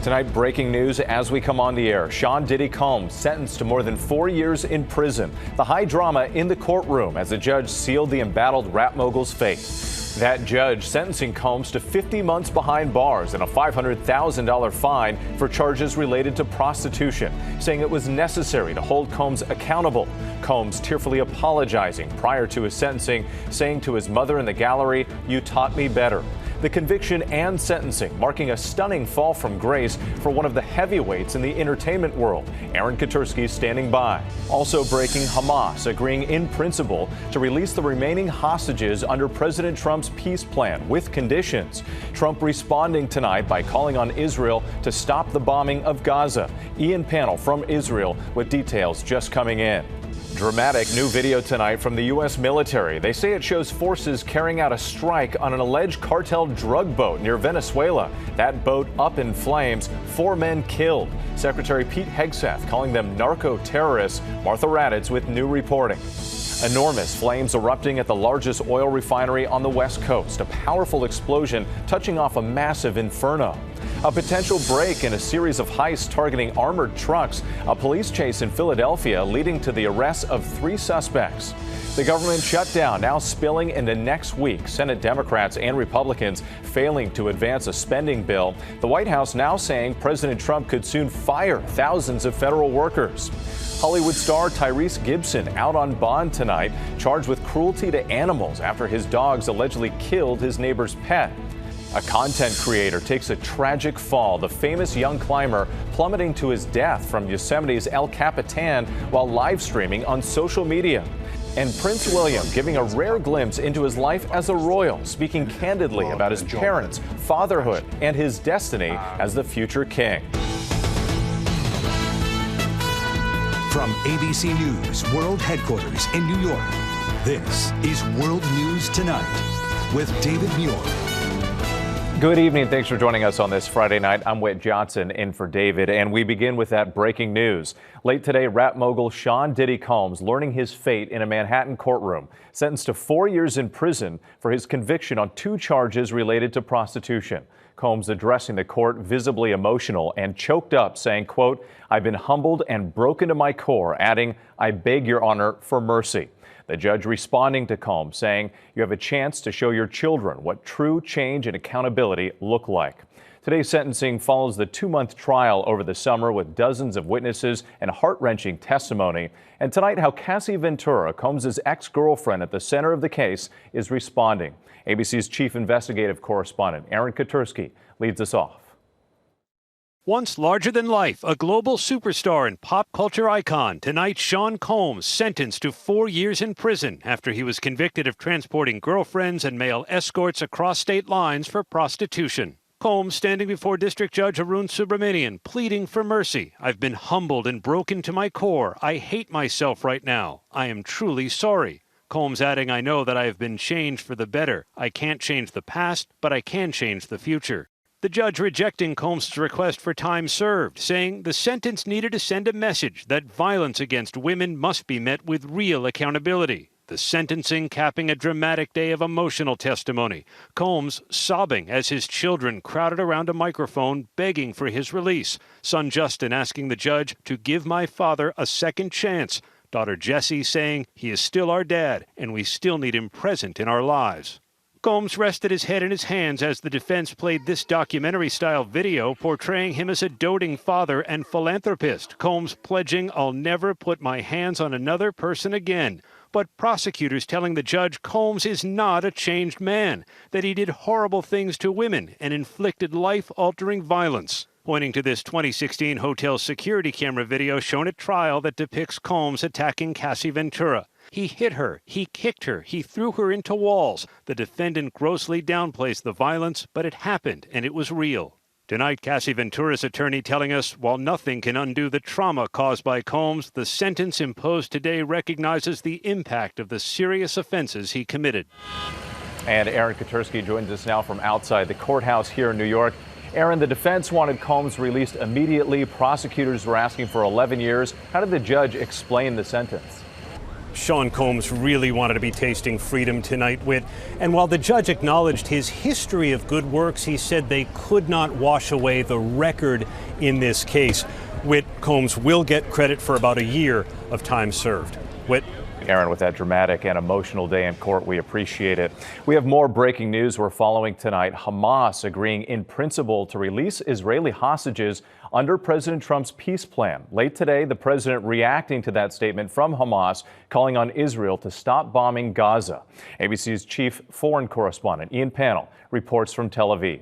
Tonight, breaking news as we come on the air. Sean Diddy Combs sentenced to more than 4 years in prison. The high drama in the courtroom as the judge sealed the embattled rap mogul's fate. That judge sentencing Combs to 50 months behind bars and a $500,000 fine for charges related to prostitution, saying it was necessary to hold Combs accountable. Combs tearfully apologizing prior to his sentencing, saying to his mother in the gallery, "You taught me better." The conviction and sentencing marking a stunning fall from grace for one of the heavyweights in the entertainment world. Aaron Katersky standing by. Also breaking, Hamas agreeing in principle to release the remaining hostages under President Trump's peace plan with conditions. Trump responding tonight by calling on Israel to stop the bombing of Gaza. Ian Pannell from Israel with details just coming in. Dramatic new video tonight from the U.S. military. They say it shows forces carrying out a strike on an alleged cartel drug boat near Venezuela. That boat up in flames, 4 men killed. Secretary Pete Hegseth calling them narco-terrorists. Martha Raddatz with new reporting. Enormous flames erupting at the largest oil refinery on the West Coast. A powerful explosion touching off a massive inferno. A potential break in a series of heists targeting armored trucks. A police chase in Philadelphia leading to the arrest of 3 suspects. The government shutdown now spilling into next week. Senate Democrats and Republicans failing to advance a spending bill. The White House now saying President Trump could soon fire thousands of federal workers. Hollywood star Tyrese Gibson out on bond tonight, charged with cruelty to animals after his dogs allegedly killed his neighbor's pet. A content creator takes a tragic fall, the famous young climber plummeting to his death from Yosemite's El Capitan while live streaming on social media. And Prince William giving a rare glimpse into his life as a royal, speaking candidly about his parents, fatherhood, and his destiny as the future king. From ABC News World Headquarters in New York, this is World News Tonight with David Muir. Good evening. Thanks for joining us on this Friday night. I'm Whit Johnson in for David, and we begin with that breaking news. Late today, rap mogul Sean Diddy Combs learning his fate in a Manhattan courtroom, sentenced to 4 years in prison for his conviction on 2 charges related to prostitution. Combs addressing the court visibly emotional and choked up, saying, quote, "I've been humbled and broken to my core," adding, "I beg your honor for mercy." The judge responding to Combs, saying, "You have a chance to show your children what true change and accountability look like." Today's sentencing follows the 2-month trial over the summer with dozens of witnesses and heart-wrenching testimony. And tonight, how Cassie Ventura, Combs' ex-girlfriend at the center of the case, is responding. ABC's chief investigative correspondent, Aaron Katersky, leads us off. Once larger than life, a global superstar and pop culture icon, tonight Sean Combs sentenced to 4 years in prison after he was convicted of transporting girlfriends and male escorts across state lines for prostitution. Combs standing before District Judge Arun Subramanian, pleading for mercy. "I've been humbled and broken to my core. I hate myself right now. I am truly sorry." Combs adding, "I know that I have been changed for the better. I can't change the past, but I can change the future." The judge rejecting Combs' request for time served, saying the sentence needed to send a message that violence against women must be met with real accountability. The sentencing capping a dramatic day of emotional testimony. Combs sobbing as his children crowded around a microphone begging for his release. Son Justin asking the judge to give my father a second chance. Daughter Jessie saying he is still our dad and we still need him present in our lives. Combs rested his head in his hands as the defense played this documentary-style video portraying him as a doting father and philanthropist. Combs pledging, "I'll never put my hands on another person again." But prosecutors telling the judge Combs is not a changed man, that he did horrible things to women and inflicted life-altering violence. Pointing to this 2016 hotel security camera video shown at trial that depicts Combs attacking Cassie Ventura. He hit her, he kicked her, he threw her into walls. The defendant grossly downplays the violence, but it happened and it was real. Tonight, Cassie Ventura's attorney telling us while nothing can undo the trauma caused by Combs, the sentence imposed today recognizes the impact of the serious offenses he committed. And Aaron Katersky joins us now from outside the courthouse here in New York. Aaron, the defense wanted Combs released immediately. Prosecutors were asking for 11 years. How did the judge explain the sentence? Sean Combs really wanted to be tasting freedom tonight, Whit. And while the judge acknowledged his history of good works, he said they could not wash away the record in this case. Whit, Combs will get credit for about a year of time served. Whit. Aaron, with that dramatic and emotional day in court, we appreciate it. We have more breaking news we're following tonight. Hamas agreeing in principle to release Israeli hostages under President Trump's peace plan. Late today, the president reacting to that statement from Hamas, calling on Israel to stop bombing Gaza. ABC's chief foreign correspondent, Pannell, reports from Tel Aviv.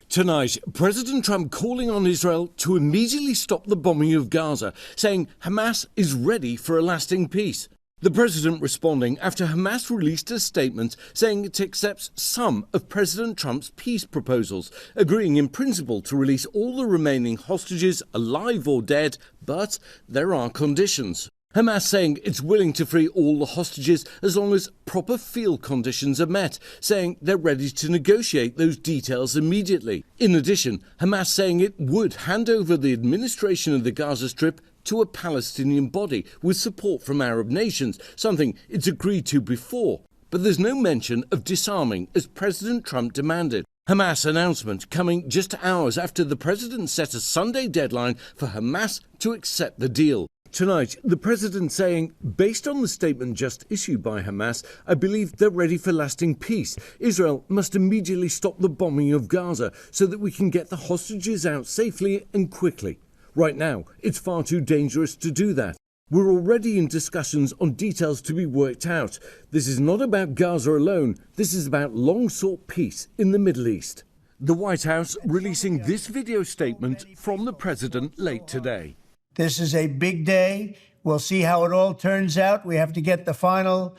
Tonight, President Trump calling on Israel to immediately stop the bombing of Gaza, saying Hamas is ready for a lasting peace. The president responding after Hamas released a statement saying it accepts some of President Trump's peace proposals, agreeing in principle to release all the remaining hostages, alive or dead, but there are conditions. Hamas saying it's willing to free all the hostages as long as proper field conditions are met, saying they're ready to negotiate those details immediately. In addition, Hamas saying it would hand over the administration of the Gaza Strip to a Palestinian body with support from Arab nations, something it's agreed to before. But there's no mention of disarming as President Trump demanded. Hamas announcement coming just hours after the president set a Sunday deadline for Hamas to accept the deal. Tonight, the president saying, based on the statement just issued by Hamas, I believe they're ready for lasting peace. Israel must immediately stop the bombing of Gaza so that we can get the hostages out safely and quickly. Right now, it's far too dangerous to do that. We're already in discussions on details to be worked out. This is not about Gaza alone. This is about long-sought peace in the Middle East. The White House releasing this video statement from the president late today. This is a big day. We'll see how it all turns out. We have to get the final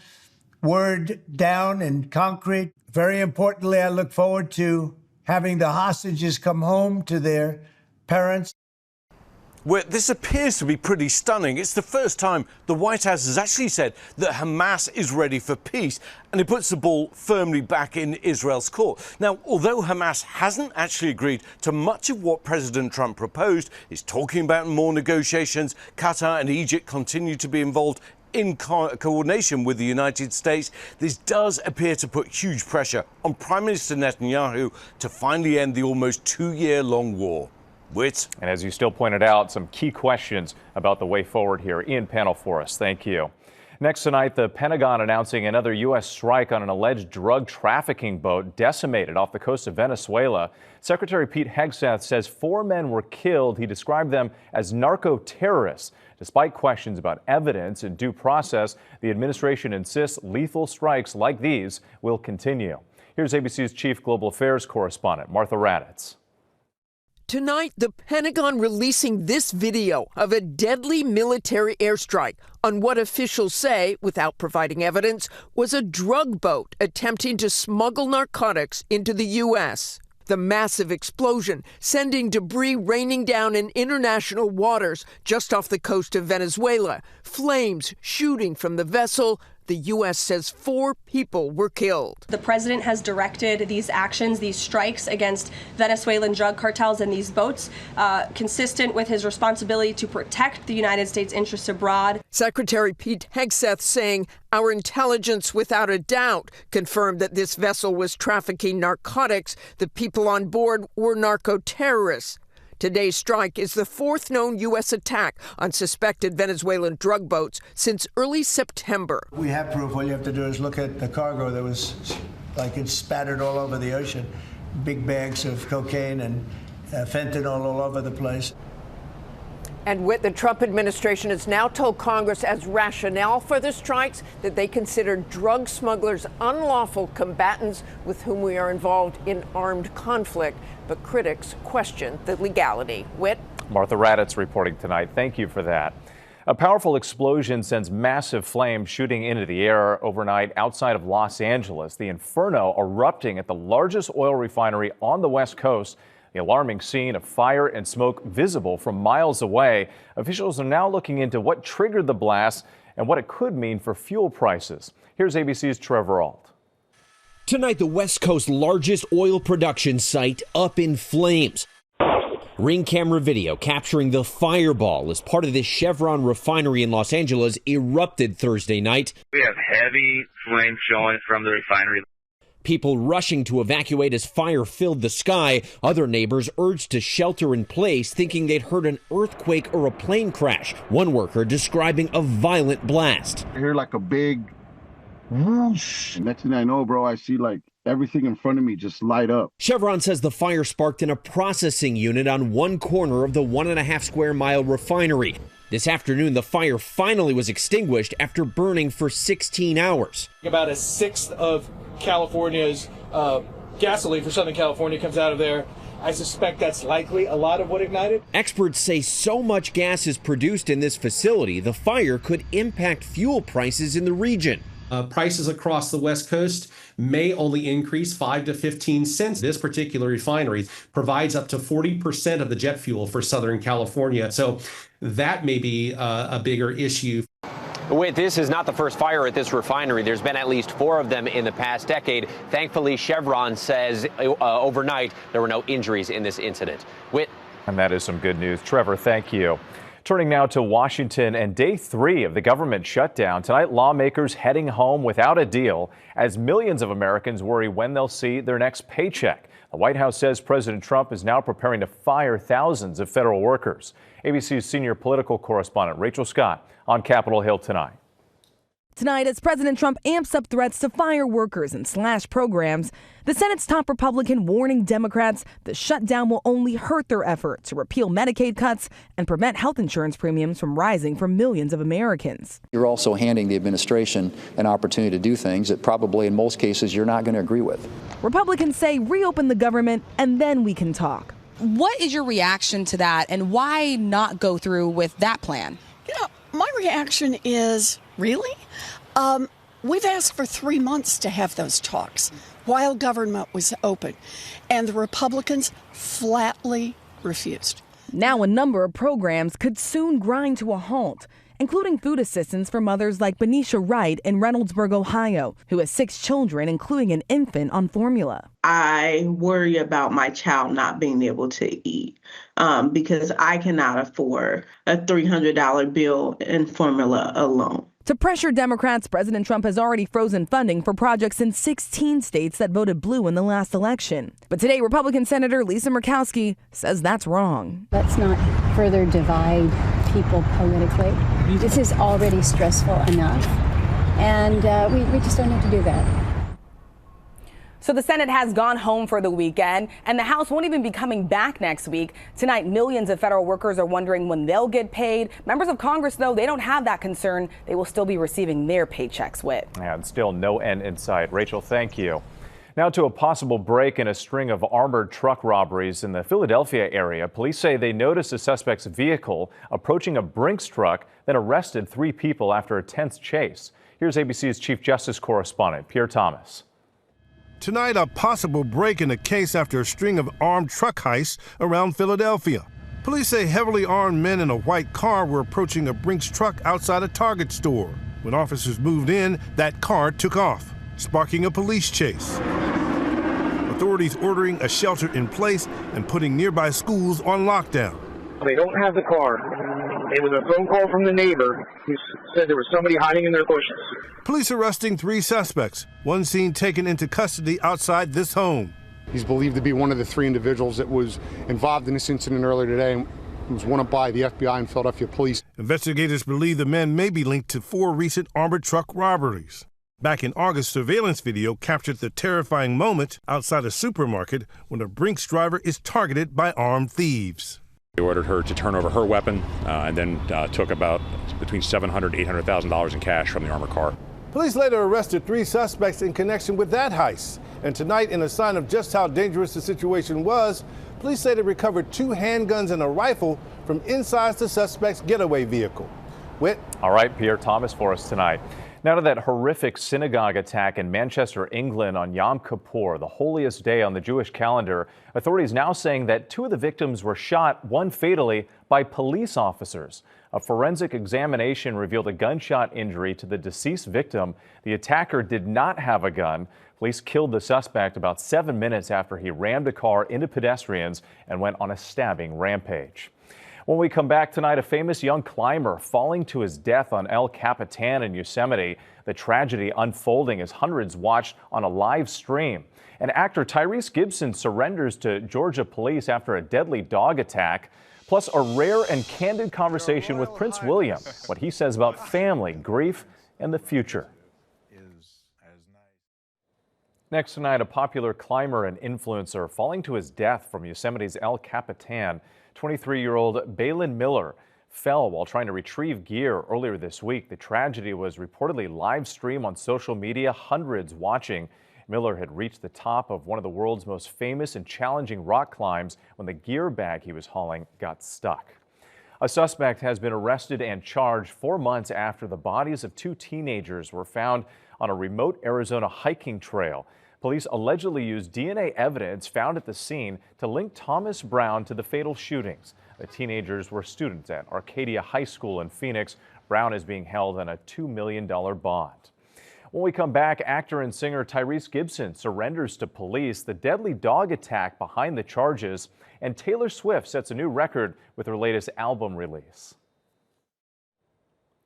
word down in concrete. Very importantly, I look forward to having the hostages come home to their parents. Well, this appears to be pretty stunning. It's the first time the White House has actually said that Hamas is ready for peace, and it puts the ball firmly back in Israel's court. Now, although Hamas hasn't actually agreed to much of what President Trump proposed, is talking about more negotiations, Qatar and Egypt continue to be involved in coordination with the United States. This does appear to put huge pressure on Prime Minister Netanyahu to finally end the almost 2-year-long war. Whit. And as you still pointed out, some key questions about the way forward here. Pannell for us. Thank you. Next tonight, the Pentagon announcing another U.S. strike on an alleged drug trafficking boat decimated off the coast of Venezuela. Secretary Pete Hegseth says 4 men were killed. He described them as narco-terrorists. Despite questions about evidence and due process, the administration insists lethal strikes like these will continue. Here's ABC's chief global affairs correspondent, Martha Raddatz. Tonight, the Pentagon releasing this video of a deadly military airstrike on what officials say, without providing evidence, was a drug boat attempting to smuggle narcotics into the U.S. The massive explosion sending debris raining down in international waters just off the coast of Venezuela, flames shooting from the vessel. The U.S. says 4 people were killed. The president has directed these actions, these strikes against Venezuelan drug cartels and these boats, consistent with his responsibility to protect the United States interests abroad. Secretary Pete Hegseth saying our intelligence, without a doubt, confirmed that this vessel was trafficking narcotics. The people on board were narco-terrorists. Today's strike is the 4th known U.S. attack on suspected Venezuelan drug boats since early September. We have proof. All you have to do is look at the cargo that was like it's spattered all over the ocean. Big bags of cocaine and fentanyl all over the place. And with the Trump administration has now told Congress as rationale for the strikes that they consider drug smugglers unlawful combatants with whom we are involved in armed conflict. But critics question the legality. Whit. Martha Raddatz reporting tonight. Thank you for that. A powerful explosion sends massive flames shooting into the air overnight outside of Los Angeles. The inferno erupting at the largest oil refinery on the West Coast. The alarming scene of fire and smoke visible from miles away. Officials are now looking into what triggered the blast and what it could mean for fuel prices. Here's ABC's Trevor Ault. Tonight, the West Coast's largest oil production site up in flames. Ring camera video capturing the fireball as part of this Chevron refinery in Los Angeles erupted Thursday night. We have heavy flames showing from the refinery. People rushing to evacuate as fire filled the sky. Other neighbors urged to shelter in place, thinking they'd heard an earthquake or a plane crash. One worker describing a violent blast. I hear like a big whoosh. Next thing I know, bro, I see like everything in front of me just light up. Chevron says the fire sparked in a processing unit on one corner of the 1.5 square mile refinery. This afternoon, the fire finally was extinguished after burning for 16 hours. About a sixth of California's gasoline for Southern California comes out of there. I suspect that's likely a lot of what ignited. Experts say so much gas is produced in this facility, the fire could impact fuel prices in the region. Prices across the West Coast may only increase 5 to 15 cents. This particular refinery provides up to 40% of the jet fuel for Southern California. So that may be a bigger issue. This is not the first fire at this refinery. There's been at least 4 of them in the past decade. Thankfully, Chevron says overnight there were no injuries in this incident. And that is some good news. Trevor, thank you. Turning now to Washington and day 3 of the government shutdown. Tonight, lawmakers heading home without a deal as millions of Americans worry when they'll see their next paycheck. The White House says President Trump is now preparing to fire thousands of federal workers. ABC's senior political correspondent Rachel Scott on Capitol Hill tonight. Tonight, as President Trump amps up threats to fire workers and slash programs, the Senate's top Republican warning Democrats the shutdown will only hurt their effort to repeal Medicaid cuts and prevent health insurance premiums from rising for millions of Americans. You're also handing the administration an opportunity to do things that probably in most cases you're not going to agree with. Republicans say reopen the government and then we can talk. What is your reaction to that, and why not go through with that plan? You know, my reaction is, really? We've asked for 3 months to have those talks while government was open, and the Republicans flatly refused. Now a number of programs could soon grind to a halt, including food assistance for mothers like Benicia Wright in Reynoldsburg, Ohio, who has 6 children, including an infant on formula. I worry about my child not being able to eat because I cannot afford a $300 bill in formula alone. To pressure Democrats, President Trump has already frozen funding for projects in 16 states that voted blue in the last election. But today, Republican Senator Lisa Murkowski says that's wrong. Let's not further divide people politically. This is already stressful enough, and we just don't need to do that. So the Senate has gone home for the weekend, and the House won't even be coming back next week. Tonight, millions of federal workers are wondering when they'll get paid. Members of Congress, though, they don't have that concern. They will still be receiving their paychecks. And still no end in sight. Rachel, thank you. Now to a possible break in a string of armored truck robberies in the Philadelphia area. Police say they noticed a suspect's vehicle approaching a Brinks truck, then arrested 3 people after a tense chase. Here's ABC's Chief Justice correspondent, Pierre Thomas. Tonight, a possible break in the case after a string of armed truck heists around Philadelphia. Police say heavily armed men in a white car were approaching a Brinks truck outside a Target store. When officers moved in, that car took off, sparking a police chase. Authorities ordering a shelter in place and putting nearby schools on lockdown. They don't have the car. It was a phone call from the neighbor who said there was somebody hiding in their bushes. Police arresting 3 suspects, one seen taken into custody outside this home. He's believed to be one of the 3 individuals that was involved in this incident earlier today and was wanted by the FBI and Philadelphia police. Investigators believe the men may be linked to 4 recent armored truck robberies. Back in August, surveillance video captured the terrifying moment outside a supermarket when a Brinks driver is targeted by armed thieves. They ordered her to turn over her weapon and then took about between $700,000 and $800,000 in cash from the armored car. Police later arrested 3 suspects in connection with that heist. And tonight, in a sign of just how dangerous the situation was, police say they recovered 2 handguns and a rifle from inside the suspect's getaway vehicle. All right, Pierre Thomas for us tonight. Now to that horrific synagogue attack in Manchester, England on Yom Kippur, the holiest day on the Jewish calendar. Authorities now saying that 2 of the victims were shot, one fatally, by police officers. A forensic examination revealed a gunshot injury to the deceased victim. The attacker did not have a gun. Police killed the suspect about 7 minutes after he rammed a car into pedestrians and went on a stabbing rampage. When we come back tonight, a famous young climber falling to his death on El Capitan in Yosemite. The tragedy unfolding as hundreds watched on a live stream. And actor Tyrese Gibson surrenders to Georgia police after a deadly dog attack. Plus, a rare and candid conversation with Prince William, what he says about family, grief, and the future. Next tonight, a popular climber and influencer falling to his death from Yosemite's El Capitan. 23-year-old Balin Miller fell while trying to retrieve gear earlier this week. The tragedy was reportedly live streamed on social media, hundreds watching. Miller had reached the top of one of the world's most famous and challenging rock climbs when the gear bag he was hauling got stuck. A suspect has been arrested and charged 4 months after the bodies of 2 teenagers were found on a remote Arizona hiking trail. Police allegedly used DNA evidence found at the scene to link Thomas Brown to the fatal shootings. The teenagers were students at Arcadia High School in Phoenix. Brown is being held on a $2 million bond. When we come back, actor and singer Tyrese Gibson surrenders to police, the deadly dog attack behind the charges, and Taylor Swift sets a new record with her latest album release.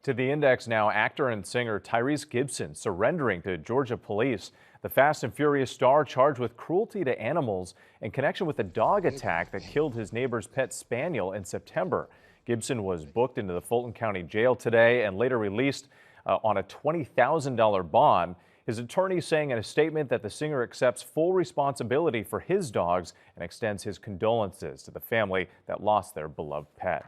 To the Index now, actor and singer Tyrese Gibson surrendering to Georgia police. The Fast and Furious star charged with cruelty to animals in connection with the dog attack that killed his neighbor's pet spaniel in September. Gibson was booked into the Fulton County Jail today and later released on a $20,000 bond. His attorney saying in a statement that the singer accepts full responsibility for his dogs and extends his condolences to the family that lost their beloved pet.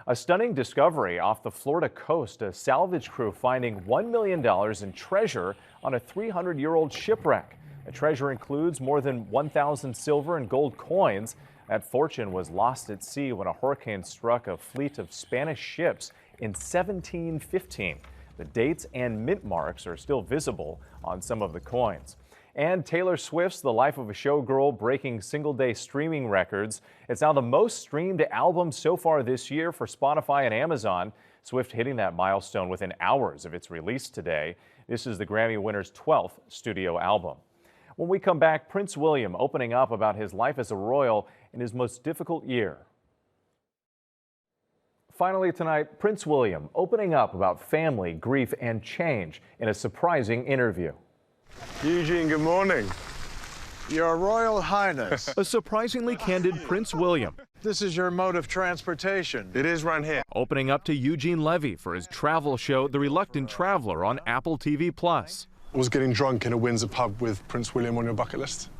A stunning discovery off the Florida coast, a salvage crew finding $1 million in treasure on a 300-year-old shipwreck. The treasure includes more than 1,000 silver and gold coins. That fortune was lost at sea when a hurricane struck a fleet of Spanish ships in 1715. The dates and mint marks are still visible on some of the coins. And Taylor Swift's The Life of a Showgirl breaking single-day streaming records. It's now the most streamed album so far this year for Spotify and Amazon. Swift hitting that milestone within hours of its release today. This is the Grammy winner's 12th studio album. When we come back, Prince William opening up about his life as a royal in his most difficult year. Finally tonight, Prince William opening up about family, grief, and change in a surprising interview. Eugene, good morning. Your Royal Highness. A surprisingly candid Prince William. This is your mode of transportation. It is right here. Opening up to Eugene Levy for his travel show, The Reluctant Traveler, on Apple TV+. Was getting drunk in a Windsor pub with Prince William on your bucket list?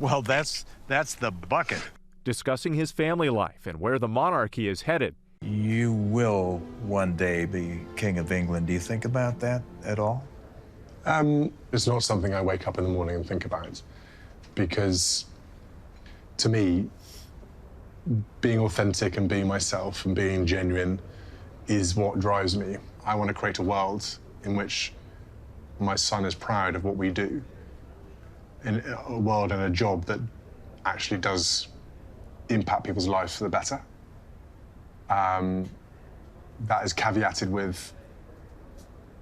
Well, that's the bucket. Discussing his family life and where the monarchy is headed. You will one day be King of England. Do you think about that at all? It's not something I wake up in the morning and think about, because to me, being authentic and being myself and being genuine is what drives me. I want to create a world in which my son is proud of what we do, in a world and a job that actually does impact people's lives for the better. That is caveated with,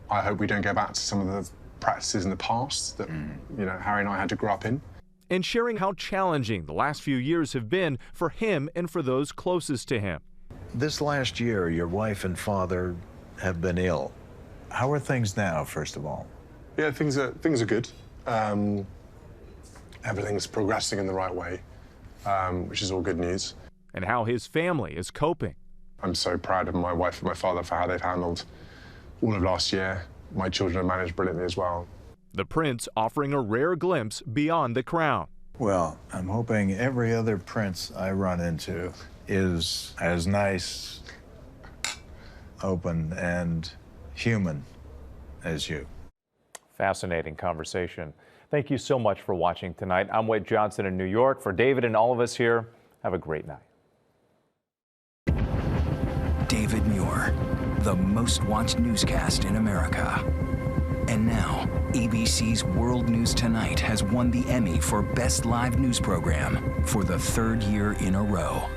I hope we don't go back to some of the practices in the past that, Harry and I had to grow up in. And sharing how challenging the last few years have been for him and for those closest to him. This last year, your wife and father have been ill. How are things now, first of all? Yeah, things are good. Everything's progressing in the right way, which is all good news. And how his family is coping. I'm so proud of my wife and my father for how they've handled all of last year. My children have managed brilliantly as well. The prince offering a rare glimpse beyond the crown. Well, I'm hoping every other prince I run into is as nice, open, and human as you. Fascinating conversation. Thank you so much for watching tonight. I'm Wade Johnson in New York. For David and all of us here, have a great night. David Muir, the most watched newscast in America. And now, ABC's World News Tonight has won the Emmy for Best Live News Program for the third year in a row.